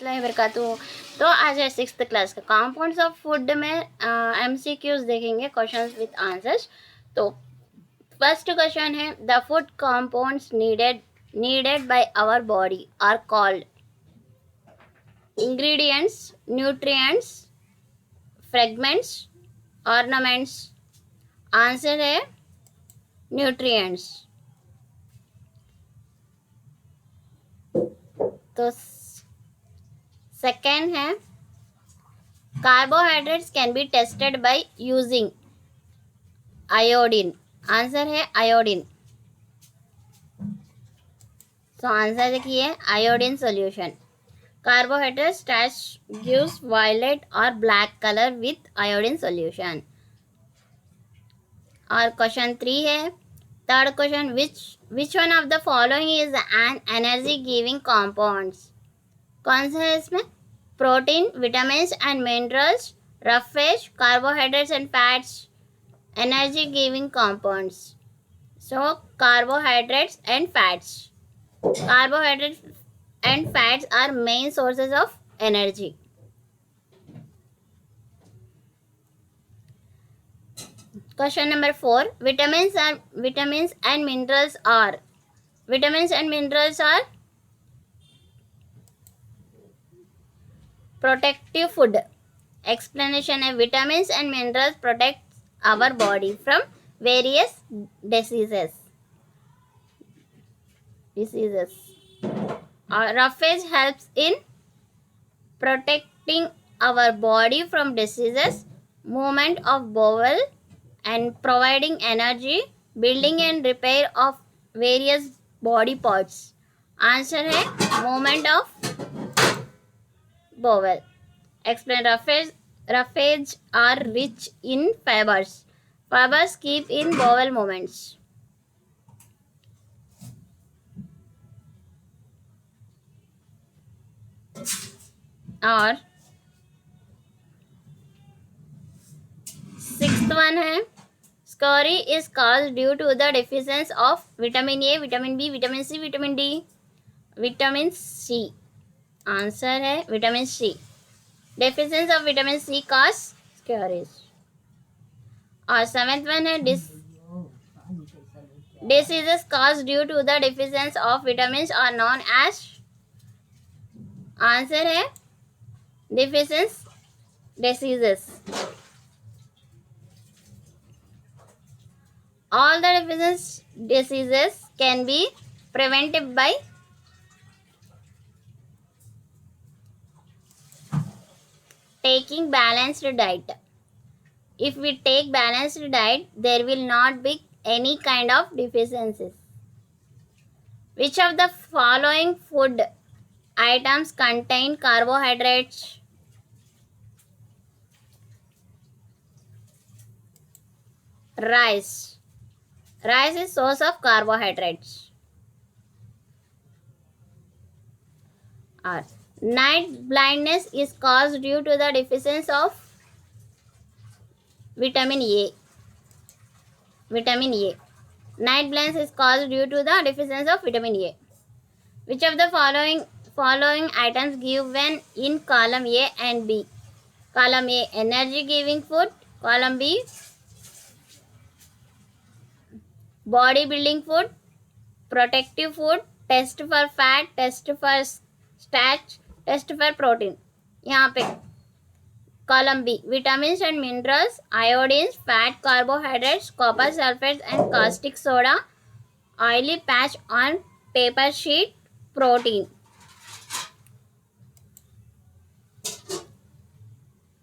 वरकतु। तो आज है 6th क्लास का कंपाउंड्स ऑफ फूड में MCQs देखेंगे, क्वेश्चंस विद आंसर्स। तो फर्स्ट क्वेश्चन है, the food compounds needed by our body are called ingredients, nutrients, fragments, ornaments। Answer है न्यूट्रिएंट्स। तो सेकेंड है, carbohydrates can be tested by using iodine. Answer है iodine. So answer देखिए, iodine solution. Carbohydrates starch gives violet और black colour with iodine solution. और question 3 है, third question, which one of the following is an energy giving compounds. कौन सा है इसमें? Protein, vitamins and minerals, roughage, carbohydrates and fats, energy giving compounds. So carbohydrates and fats. Carbohydrates and fats are main sources of energy. Question number 4. Vitamins and minerals are protective food. Explanation है, vitamins and minerals protect our body from various diseases. Roughage helps in protecting our body from diseases, movement of bowel and providing energy, building and repair of various body parts. Answer है movement of bowel. Explain, roughage are rich in fibers. Fibers keep in bowel movements. और 6th one है, scurvy is caused due to the deficiency of vitamin A, vitamin B, vitamin C, vitamin D, vitamin C. Answer है vitamin C. Deficiency of vitamin C cause scurvies. और 7th one है, diseases caused due to the deficiency of vitamins are known as। Answer है deficiency diseases. All the deficiency diseases can be prevented by taking balanced diet. If we take balanced diet, there will not be any kind of deficiencies. Which of the following food items contain carbohydrates? Rice. Rice is source of carbohydrates. Or night blindness is caused due to the deficiency of vitamin A. Vitamin A. Night blindness is caused due to the deficiency of vitamin A. Which of the following items given in column A and B? Column A, energy giving food. Column B, body building food, protective food, test for fat, test for starch, test for protein. यहाँ पे column B, vitamins and minerals, iodines, fat, carbohydrates, copper sulfate and caustic soda, oily patch on paper sheet, protein.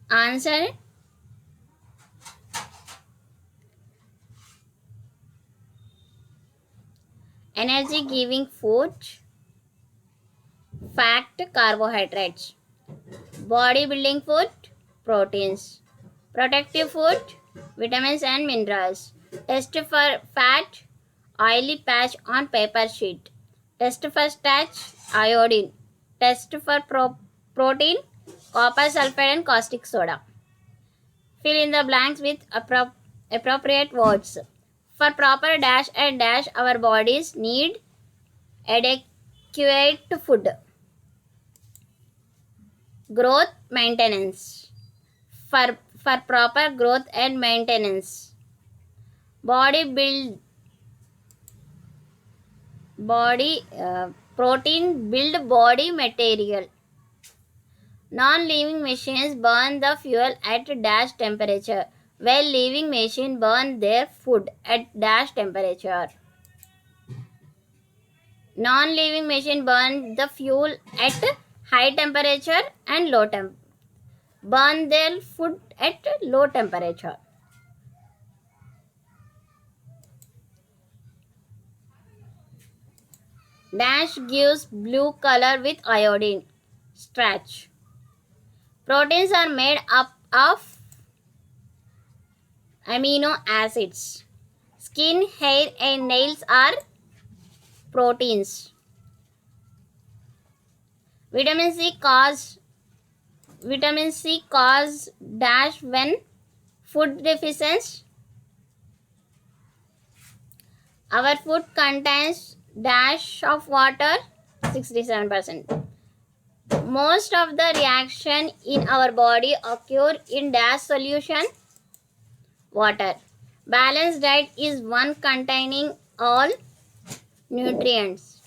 Answer, energy giving food, fat, carbohydrates, body building food, proteins, protective food, vitamins and minerals, test for fat, oily patch on paper sheet, test for starch, iodine, test for protein, copper sulfate and caustic soda. Fill in the blanks with appropriate words. For proper dash and dash, our bodies need adequate food. Growth maintenance. For proper growth and maintenance. Protein build body material. Non-living machines burn the fuel at dash temperature, while living machines burn their food at dash temperature. Non-living machine burn the fuel at high temperature and low temp. Burn their food at low temperature. Dash gives blue color with iodine. Starch. Proteins are made up of amino acids. Skin, hair, and nails are proteins. Vitamin C cause dash when food deficiency. Our food contains dash of water, 67%. Most of the reaction in our body occur in dash solution, water. Balanced diet is one containing all nutrients.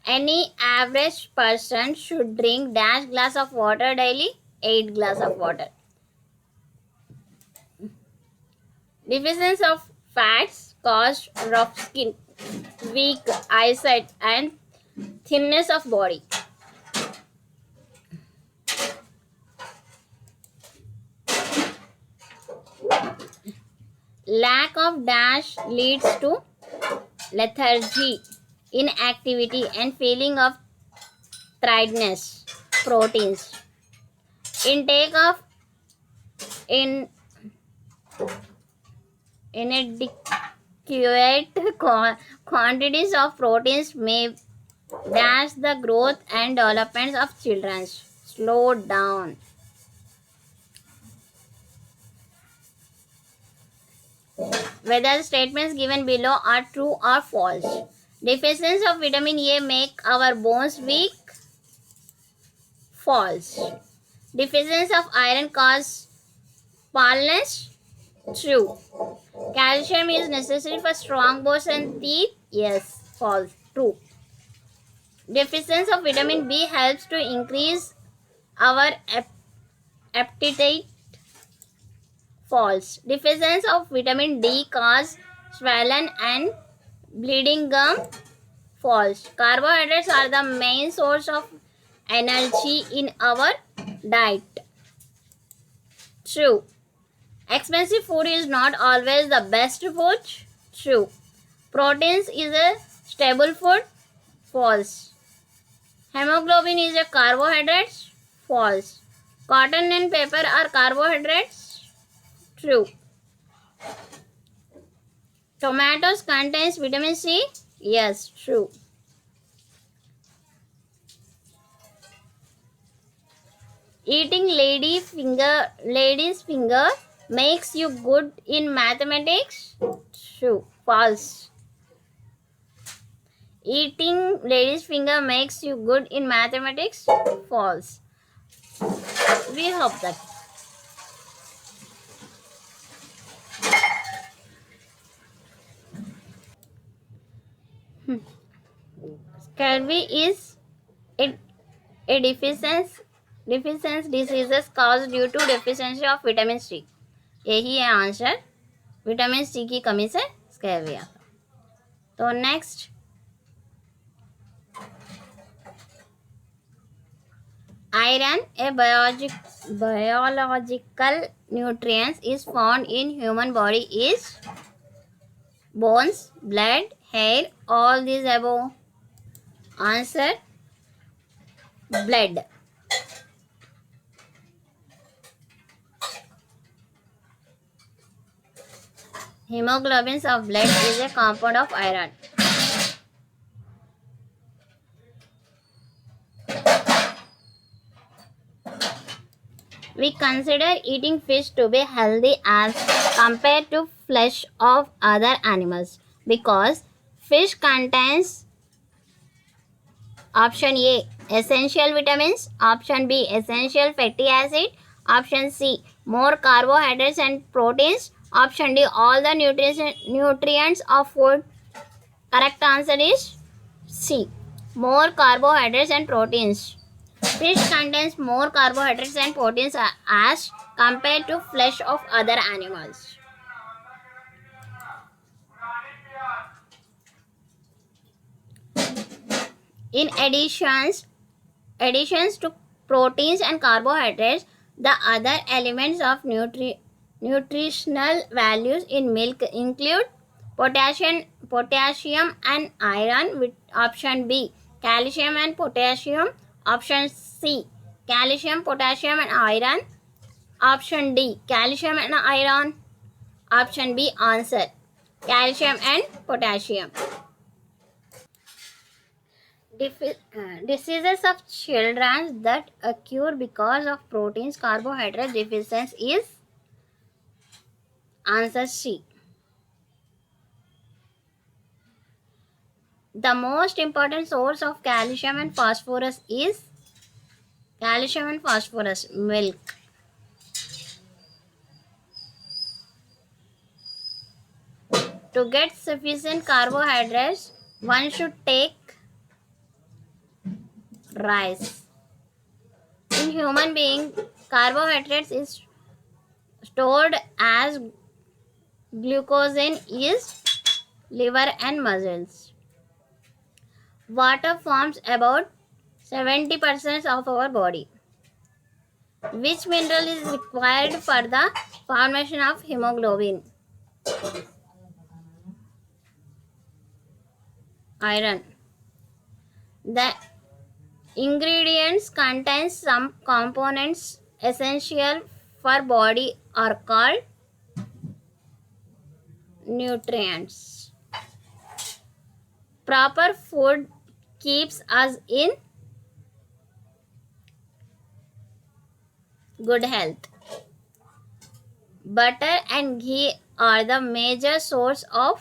Any average person should drink dash glass of water daily, 8 glass of water. Deficiency of fats cause rough skin, weak eyesight, and thinness of body. Lack of dash leads to lethargy, inactivity, and feeling of tiredness. Proteins. Intake of inadequate quantities of proteins may dash the growth and development of children. Slow down. Whether the statements given below are true or false. Deficiency of vitamin A make our bones weak. False. Deficiency of iron cause baldness. True. Calcium is necessary for strong bones and teeth. Yes. False. True. Deficiency of vitamin B helps to increase our appetite. False. Deficiency of vitamin D cause swollen and bleeding gum. False. Carbohydrates are the main source of energy in our diet. True. Expensive food is not always the best food. True. Proteins is a stable food. False. Hemoglobin is a carbohydrate. False. Cotton and paper are carbohydrates. True. Tomatoes contains vitamin C. Yes, true. Eating lady's finger makes you good in mathematics. True. False. Eating lady's finger makes you good in mathematics. False. We hope that. Scurvy is a deficiency diseases caused due to deficiency of vitamin C. यही है answer. Vitamin C की कमी से scurvy आता. तो next iron, a biological nutrient, is found in human body is bones, blood, hair, all these above. Answer: blood. Hemoglobin of blood is a compound of iron. We consider eating fish to be healthy as compared to flesh of other animals because fish contains Option A, essential vitamins. Option B, essential fatty acid. Option C, more carbohydrates and proteins. Option D, all the nutrients of food. Correct answer is C, more carbohydrates and proteins. Fish contains more carbohydrates and proteins as compared to flesh of other animals. In additions to proteins and carbohydrates, the other elements of nutritional values in milk include potassium and iron. With option B, calcium and potassium. Option C, calcium, potassium and iron. Option D, calcium and iron. Option B, answer calcium and potassium. Diseases of children that occur because of proteins carbohydrate deficiency is answer C. The most important source of calcium and phosphorus is milk. To get sufficient carbohydrates, one should take rice. In human being, carbohydrates is stored as glucose in liver and muscles. Water forms about 70% of our body. Which mineral is required for the formation of hemoglobin? Iron. The ingredients contain some components essential for body are called nutrients. Proper food keeps us in good health. Butter and ghee are the major source of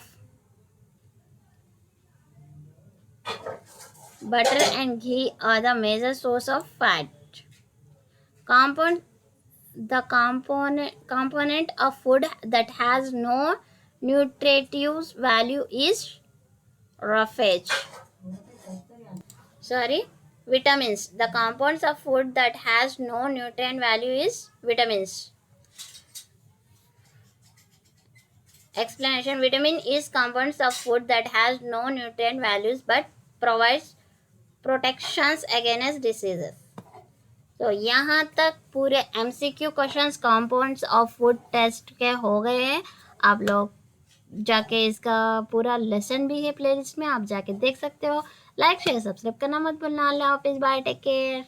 fat. Component of food that has no nutritive value is roughage. Vitamins. The compounds of food that has no nutrient value is vitamins. Explanation. Vitamin is compounds of food that has no nutrient values but provides protections against diseases. तो यहाँ तक पूरे MCQ questions compounds of food test के हो गए हैं. आप लोग जाके इसका पूरा लेसन भी है प्लेलिस्ट में, आप जाके देख सकते हो. लाइक शेयर सब्सक्राइब करना मत भूलना. अल्लाह हाफिज़, बाय, टेक केयर.